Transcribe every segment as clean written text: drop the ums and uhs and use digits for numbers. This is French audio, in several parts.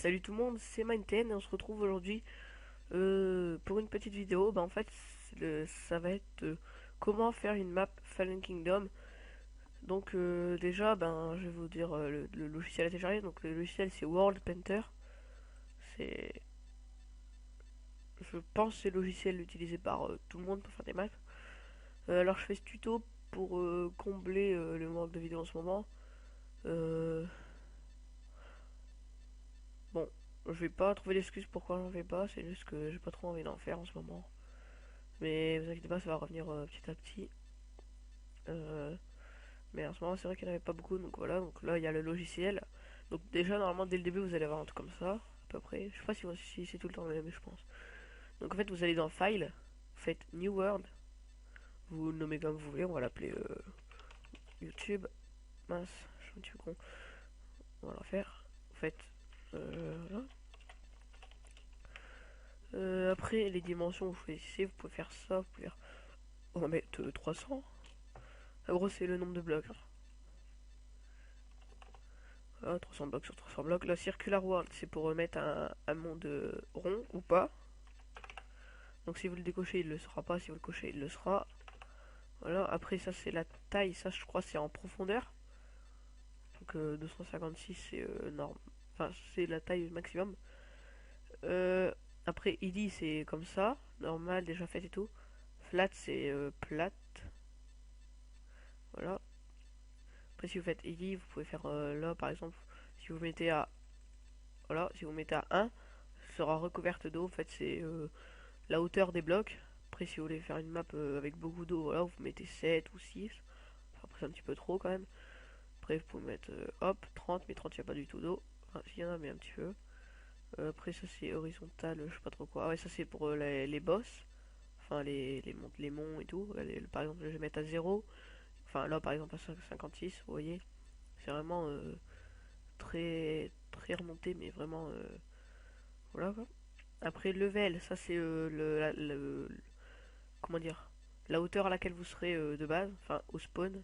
Salut tout le monde, c'est Mineten et on se retrouve aujourd'hui pour une petite vidéo. En fait, ça va être comment faire une map Fallen Kingdom. Donc déjà, je vais vous dire le logiciel à télécharger. Donc le logiciel c'est World Painter. C'est, je pense, c'est le logiciel utilisé par tout le monde pour faire des maps. Alors je fais ce tuto pour combler le manque de vidéos en ce moment. Euh, bon, je vais pas trouver d'excuses pourquoi j'en fais pas. C'est juste que j'ai pas trop envie d'en faire en ce moment. Mais vous inquiétez pas, ça va revenir petit à petit. Euh, mais en ce moment, c'est vrai qu'il n'y en avait pas beaucoup. Donc voilà, donc là, il y a le logiciel. Donc déjà, normalement, dès le début, vous allez avoir un truc comme ça, à peu près. Je sais pas si c'est tout le temps le même, mais je pense. Donc en fait, vous allez dans File, vous faites New World. Vous le nommez comme vous voulez. On va l'appeler YouTube. Mince, je suis un petit peu con. On va le refaire. Vous faites... voilà. Après, les dimensions, vous choisissez. Vous pouvez faire ça. Vous pouvez faire... On va mettre 300. En gros, c'est le nombre de blocs, hein. Ah, 300 blocs sur 300 blocs. La Circular World, c'est pour mettre un monde rond ou pas. Donc si vous le décochez, il le sera pas. Si vous le cochez, il le sera. Voilà. Après, ça, c'est la taille. Ça, je crois, c'est en profondeur. Donc 256, c'est norme. Enfin, c'est la taille maximum. Euh, Après, ID, c'est comme ça. Normal, déjà fait et tout. Flat, c'est plate. Voilà. Après, si vous faites ID, vous pouvez faire là, par exemple. Si vous mettez à... Voilà, si vous mettez à 1, sera recouverte d'eau. En fait, c'est la hauteur des blocs. Après, si vous voulez faire une map avec beaucoup d'eau, voilà, vous mettez 7 ou 6. Enfin, après, c'est un petit peu trop quand même. Après, vous pouvez mettre hop, 30, mais 30, il n'y a pas du tout d'eau. Enfin, s'il y en a, mais un petit peu. Après, ça c'est horizontal, je sais pas trop quoi. Ah ouais, ça c'est pour les boss. Enfin, les monts et tout. Par exemple, je vais mettre à 0. Enfin, là, par exemple, à 56, vous voyez. C'est vraiment très, très remonté, mais vraiment. Voilà quoi. Après, level, ça c'est comment dire, la hauteur à laquelle vous serez de base, enfin au spawn.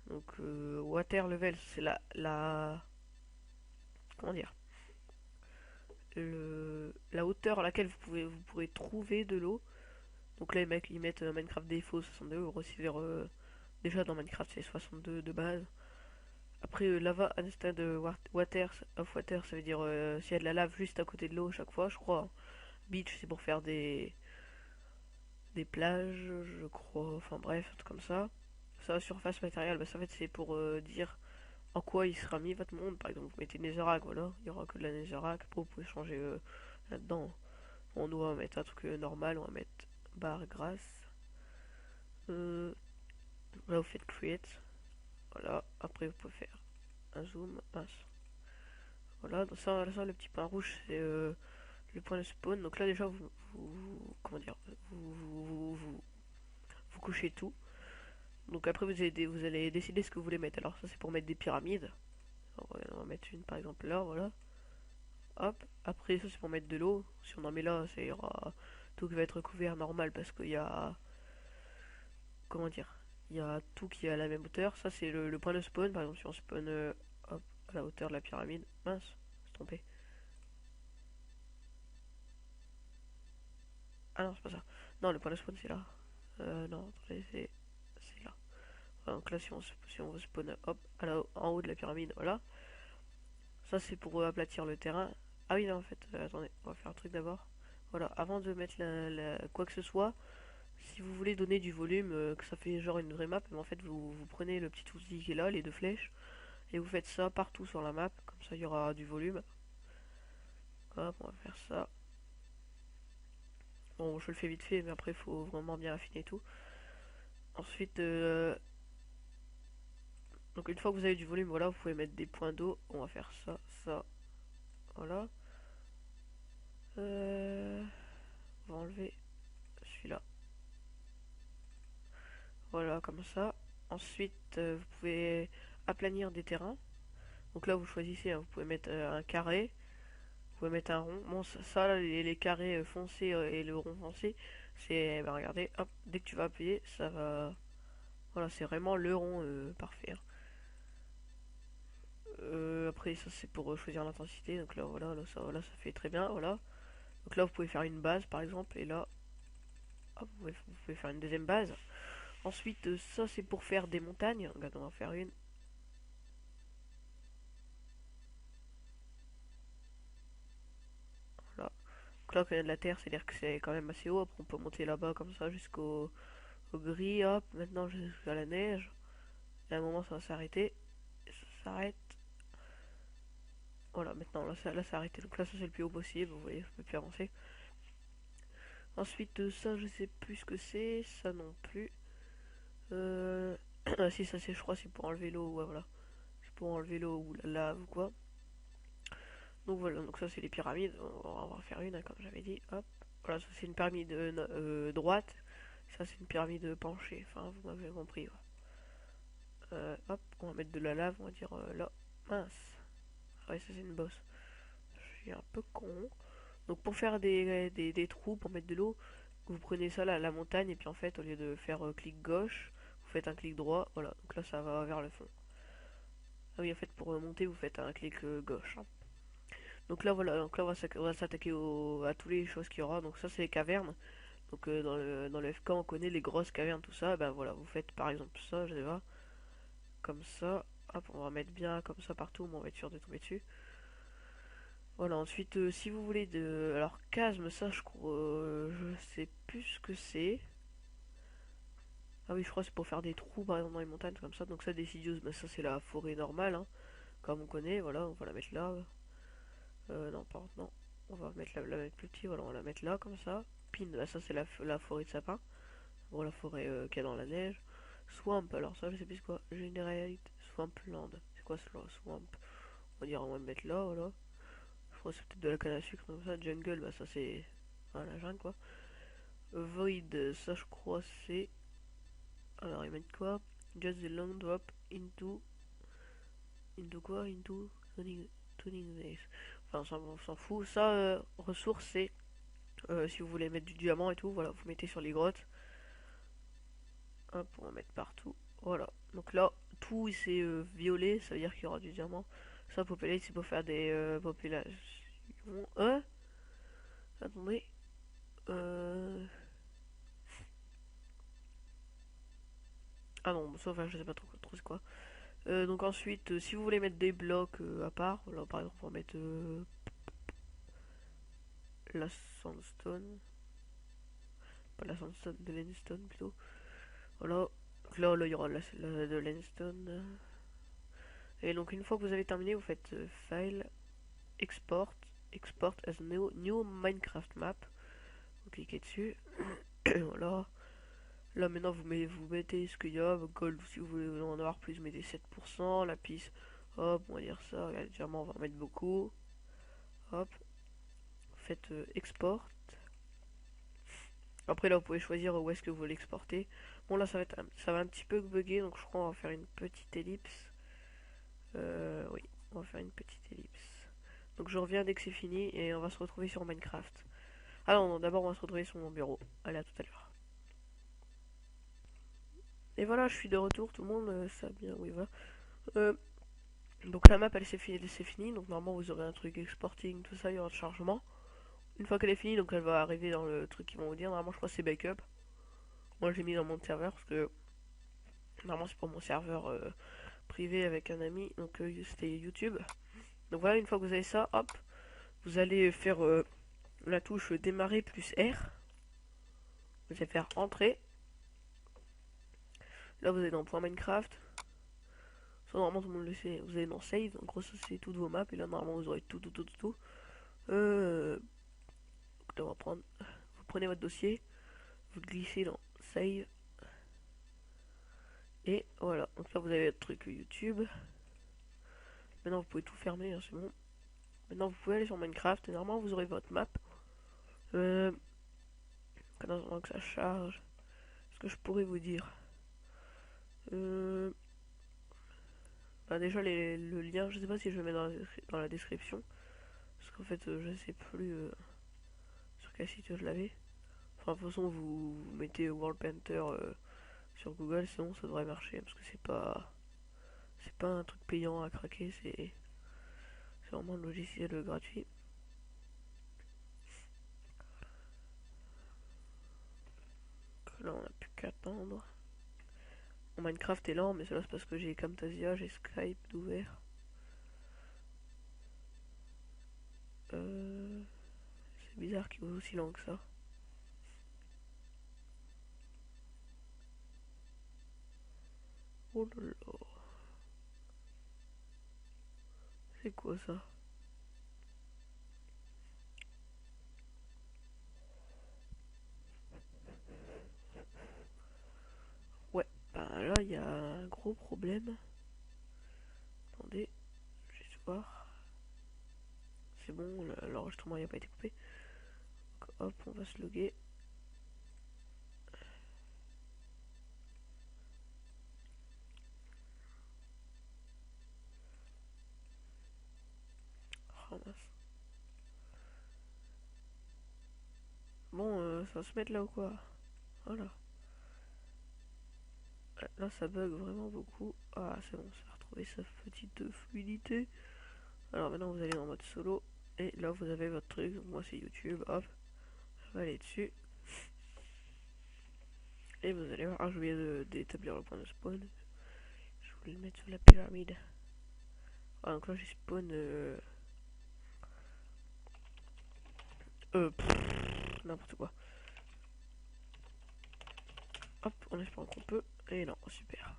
Donc water level, c'est comment dire, la hauteur à laquelle vous pourrez trouver de l'eau. Donc là les mecs ils mettent Minecraft défaut 62, vous recevez déjà dans Minecraft c'est 62 de base. Après lava instead water of water, ça veut dire s'il y a de la lave juste à côté de l'eau chaque fois, je crois. Beach c'est pour faire des plages, je crois, enfin bref, un truc comme ça. Ça, surface matérielle, ça en fait c'est pour dire en quoi il sera mis votre monde. Par exemple, vous mettez Netherrack, voilà, il y aura que de la Netherrack. Après, vous pouvez changer là-dedans. On doit mettre un truc normal, on va mettre barre grasse. Là, vous faites create, voilà. Après, vous pouvez faire un zoom, mince. Voilà, donc ça le petit point rouge, c'est le point de spawn. Donc là, déjà, comment dire, vous couchez tout. Donc après, vous allez décider ce que vous voulez mettre. Alors, ça, c'est pour mettre des pyramides. Alors, on va mettre une, par exemple, là, voilà. Hop, après ça c'est pour mettre de l'eau. Si on en met là, ça ira. Tout qui va être couvert normal parce qu'il y a. Comment dire, il y a tout qui est à la même hauteur. Ça c'est le point de spawn. Par exemple, si on spawn hop, à la hauteur de la pyramide. Mince, c'est trompé. Ah non, c'est pas ça. Non, le point de spawn c'est là. Non, attendez, c'est là. Voilà, donc là, si on veut spawn hop, en haut de la pyramide, voilà. Ça c'est pour aplatir le terrain. Ah oui, non, en fait, attendez, on va faire un truc d'abord. Voilà, avant de mettre quoi que ce soit, si vous voulez donner du volume, que ça fait genre une vraie map, mais en fait vous prenez le petit outil qui est là, les deux flèches, et vous faites ça partout sur la map, comme ça il y aura du volume. Hop, on va faire ça. Bon, je le fais vite fait, mais après il faut vraiment bien affiner tout. Ensuite, donc une fois que vous avez du volume, voilà, vous pouvez mettre des points d'eau. On va faire ça, ça, voilà. On va enlever celui-là. Voilà, comme ça. Ensuite, vous pouvez aplanir des terrains. Donc là, vous choisissez, hein, vous pouvez mettre un carré, vous pouvez mettre un rond. Bon, ça les carrés foncés et le rond foncé, c'est, bah, regardez, hop, dès que tu vas appuyer, ça va. Voilà, c'est vraiment le rond parfait, hein. Après ça c'est pour choisir l'intensité, donc là voilà, ça fait très bien, voilà. Donc là vous pouvez faire une base par exemple, et là hop, vous pouvez faire une deuxième base. Ensuite ça c'est pour faire des montagnes, regarde on va en faire une. Voilà. Donc là quand il y a de la terre, c'est à dire que c'est quand même assez haut, après on peut monter là-bas comme ça jusqu'au gris, hop, maintenant jusqu'à la neige. Et à un moment ça va s'arrêter, ça s'arrête. Voilà, maintenant là ça a arrêté, donc là ça c'est le plus haut possible, vous voyez, je peux plus avancer. Ensuite ça je sais plus ce que c'est, ça non plus. Ah si ça c'est je crois c'est pour enlever l'eau, ouais voilà. C'est pour enlever l'eau ou la lave ou quoi. Donc voilà, donc ça c'est les pyramides, on va en faire une hein, comme j'avais dit, hop. Voilà, ça c'est une pyramide droite, ça c'est une pyramide penchée, enfin vous m'avez compris. Ouais. Hop, on va mettre de la lave, on va dire là. Mince. Ah ouais ça c'est une bosse. Je suis un peu con. Donc pour faire des trous, pour mettre de l'eau, vous prenez ça là, la montagne, et puis en fait au lieu de faire clic gauche, vous faites un clic droit, voilà, donc là ça va vers le fond. Ah oui en fait pour monter vous faites un clic gauche. Hein. Donc là voilà, donc là on va s'attaquer à toutes les choses qu'il y aura, donc ça c'est les cavernes. Donc dans le FK on connaît les grosses cavernes, tout ça, ben voilà, vous faites par exemple ça, je sais pas, comme ça, hop on va mettre bien comme ça partout, on va être sûr de tomber dessus. Voilà, ensuite, si vous voulez de... Alors, chasme, ça, je crois... je sais plus ce que c'est. Ah oui, je crois que c'est pour faire des trous, par exemple, dans les montagnes, comme ça. Donc ça, Deciduous, bah, ça, c'est la forêt normale, hein, comme on connaît. Voilà, on va la mettre là. Non, pardon, non. On va mettre la mettre plus petit, voilà, on va la mettre là, comme ça. Pin, bah, ça, c'est la forêt de sapin. Bon, la forêt qu'il y a dans la neige. Swamp, alors ça, je sais plus quoi. Generate Swampland. C'est quoi, Swamp? On va mettre là, voilà. Je crois que c'est peut-être de la canne à sucre, comme ça. Jungle, bah, ça, c'est... Voilà, la jungle, quoi. Void, ça je crois c'est... Alors ils mettent quoi? Just the long drop into... Into quoi? Into... Tuning this. Enfin on s'en fout. Ça, ressources c'est... si vous voulez mettre du diamant et tout, voilà, vous mettez sur les grottes. Hop, on va mettre partout. Voilà. Donc là, tout c'est violet, ça veut dire qu'il y aura du diamant. Ça, populate, c'est pour faire des populations. Attendez. Ah non, ça, enfin, je sais pas trop c'est quoi. Donc ensuite, si vous voulez mettre des blocs à part, là par exemple on va mettre la sandstone, pas la sandstone, de l'endstone plutôt. Voilà, donc là il y aura de l'endstone. Et donc une fois que vous avez terminé, vous faites File, Export, Export as new Minecraft Map. Vous cliquez dessus, voilà. Là maintenant vous mettez ce qu'il y a, gold si vous voulez en avoir plus, vous mettez 7%, lapis, hop, on va dire ça, regardez, diamant on va en mettre beaucoup, hop, faites export. Après là vous pouvez choisir où est-ce que vous voulez exporter. Bon là ça va un petit peu bugger, donc je crois qu'on va faire une petite ellipse. Oui, on va faire une petite ellipse. Donc je reviens dès que c'est fini et on va se retrouver sur Minecraft. Ah non, d'abord on va se retrouver sur mon bureau. Allez, à tout à l'heure. Et voilà, je suis de retour, tout le monde, ça bien, oui voilà. Euh, donc la map elle c'est fini, donc normalement vous aurez un truc exporting, tout ça, il y aura le chargement. Une fois qu'elle est finie, donc elle va arriver dans le truc qu'ils vont vous dire. Normalement je crois que c'est backup. Moi j'ai mis dans mon serveur parce que normalement c'est pour mon serveur privé avec un ami, donc c'était YouTube. Donc voilà, une fois que vous avez ça, hop, vous allez faire la touche démarrer plus R. Vous allez faire entrer. Là vous allez dans point Minecraft. Ça normalement tout le monde le sait. Vous allez dans save. En gros ça c'est toutes vos maps et là normalement vous aurez tout. Donc là on va prendre. Vous prenez votre dossier, vous le glissez dans save. Et voilà, donc là vous avez votre truc YouTube. Maintenant vous pouvez tout fermer, hein, c'est bon. Maintenant vous pouvez aller sur Minecraft et normalement vous aurez votre map. Pendant que ça charge, ce que je pourrais vous dire. Bah déjà le lien, je sais pas si je le mets dans la description. Parce qu'en fait je sais plus sur quel site je l'avais. Enfin de toute façon vous mettez World Painter sur Google, sinon ça devrait marcher parce que C'est pas un truc payant à craquer, c'est vraiment un logiciel gratuit. Donc là on a plus qu'à attendre. Mon Minecraft est lent, mais cela c'est parce que j'ai Camtasia, j'ai Skype d'ouvert. C'est bizarre qu'il soit aussi lent que ça. Oh là là. C'est quoi ça? Ouais, bah là il y a un gros problème. Attendez, je vais voir. C'est bon, l'enregistrement n'a pas été coupé. Donc, hop, on va se loguer. Oh mince. Bon, ça va se mettre là ou quoi? Voilà. Là, ça bug vraiment beaucoup. Ah, c'est bon, ça a retrouvé sa petite fluidité. Alors maintenant, vous allez dans mode solo. Et là, vous avez votre truc. Donc, moi, c'est YouTube. Hop, je vais aller dessus. Et vous allez voir, je viens d'établir le point de spawn. Je voulais le mettre sur la pyramide. Ah, donc là, j'ai spawn. N'importe quoi. Hop, on espère qu'on peut. Et non, super.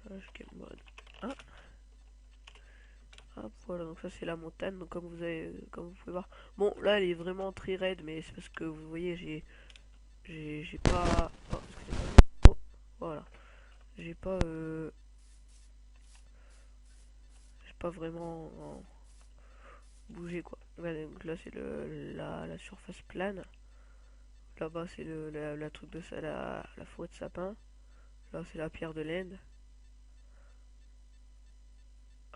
Slash game mode. Ah. Hop, voilà, donc ça c'est la montagne. Donc comme vous pouvez voir. Bon, là, elle est vraiment très raide, mais c'est parce que vous voyez, j'ai pas. Oh, excusez-moi. Oh, voilà. J'ai pas. J'ai pas vraiment bougé quoi. Ouais, donc là c'est la surface plane. Là-bas c'est la truc de ça, la forêt de sapin. Là c'est la pierre de laine.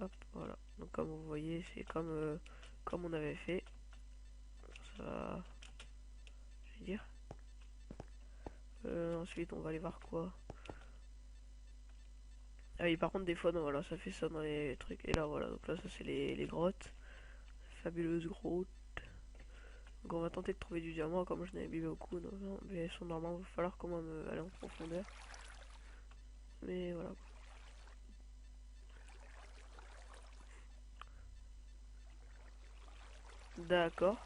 Hop, voilà. Donc comme vous voyez, c'est comme on avait fait. Ça, je vais dire. Ensuite on va aller voir quoi. Ah oui, par contre des fois, non, voilà, ça fait ça dans les trucs. Et là voilà, donc là ça c'est les grottes. Fabuleuses grottes. Donc on va tenter de trouver du diamant, comme je n'avais vu beaucoup. Non, mais elles sont normalement, il va falloir quand même aller en profondeur. Mais voilà. D'accord.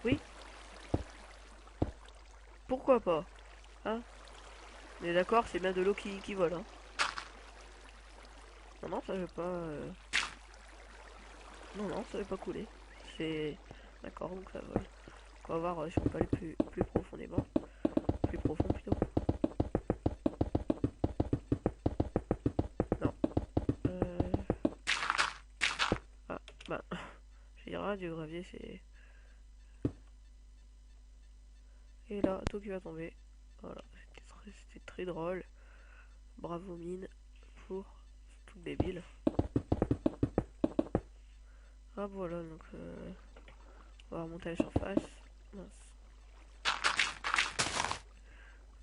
Oui, pourquoi pas. Hein? Mais d'accord, c'est bien de l'eau qui vole. Hein. Non, non, ça veut pas. Non, non, ça veut pas couler. C'est. D'accord, donc ça vole. On va voir si on peut aller plus profondément. Plus profond plutôt. Non. Ah, bah. Je dirais, du gravier, c'est. Et là, tout qui va tomber. Voilà, c'était très drôle. Bravo mine pour tout débile. Ah voilà, donc on va remonter à la surface. Mince.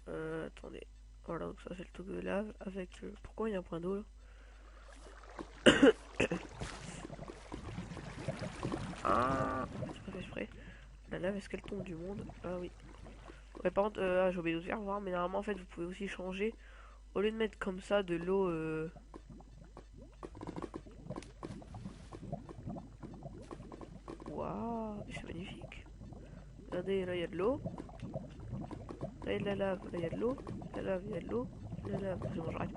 Attendez. Voilà, donc ça c'est le truc de lave avec... pourquoi il y a un point d'eau là? Ah, c'est pas fait exprès. La lave, est-ce qu'elle tombe du monde? Ah oui. Ouais, par contre, j'ai oublié de vous faire voir, mais normalement en fait vous pouvez aussi changer. Au lieu de mettre comme ça de l'eau... Waouh, c'est magnifique. Regardez, là il y a de l'eau. Là il y a de la lave, là il y a de l'eau. La lave, il y a de l'eau. La lave, c'est bon, j'arrête.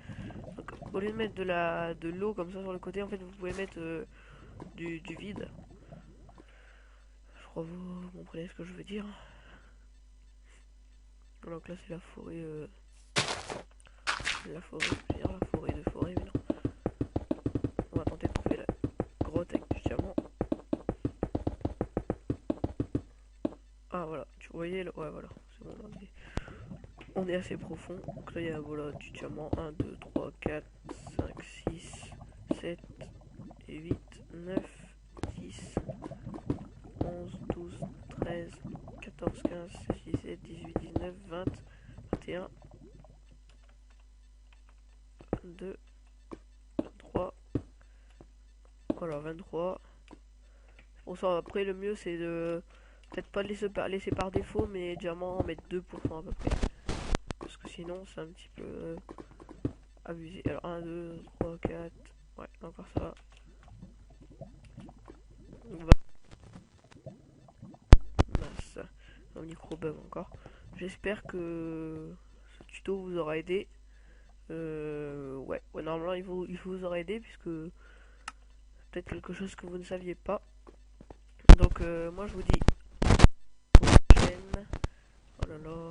Donc, au lieu de mettre de l'eau comme ça sur le côté, en fait vous pouvez mettre du vide. Je crois que vous comprenez ce que je veux dire. Donc là c'est la forêt. La forêt, je veux dire la forêt de forêt, mais non. On va tenter de trouver la grotte avec du diamant. Ah voilà, tu voyais, ouais voilà, c'est bon, on est assez profond. Donc là il y a voilà, du diamant 1, 2, 3, 4, 5, 6, 7, 8, 9, 10, 11, 12, 13, 14, 15, 16, 17, 18, 19. 19, 20, 21, 22, 23. Voilà, 23. Bon, ça, après, le mieux, c'est de... Peut-être pas laisser par défaut, mais diamant, en mettre 2% à peu près. Parce que sinon, c'est un petit peu abusé. Alors, 1, 2, 3, 4... Ouais, encore ça. Mince. Un micro bug encore. J'espère que ce tuto vous aura aidé. Ouais, normalement il vous aura aidé puisque peut-être quelque chose que vous ne saviez pas. Donc moi je vous dis à la prochaine. Oh là là.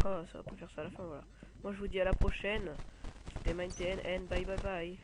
Ah, ça va pas faire ça à la fin, voilà. Moi je vous dis à la prochaine. C'était MindTN and bye bye bye.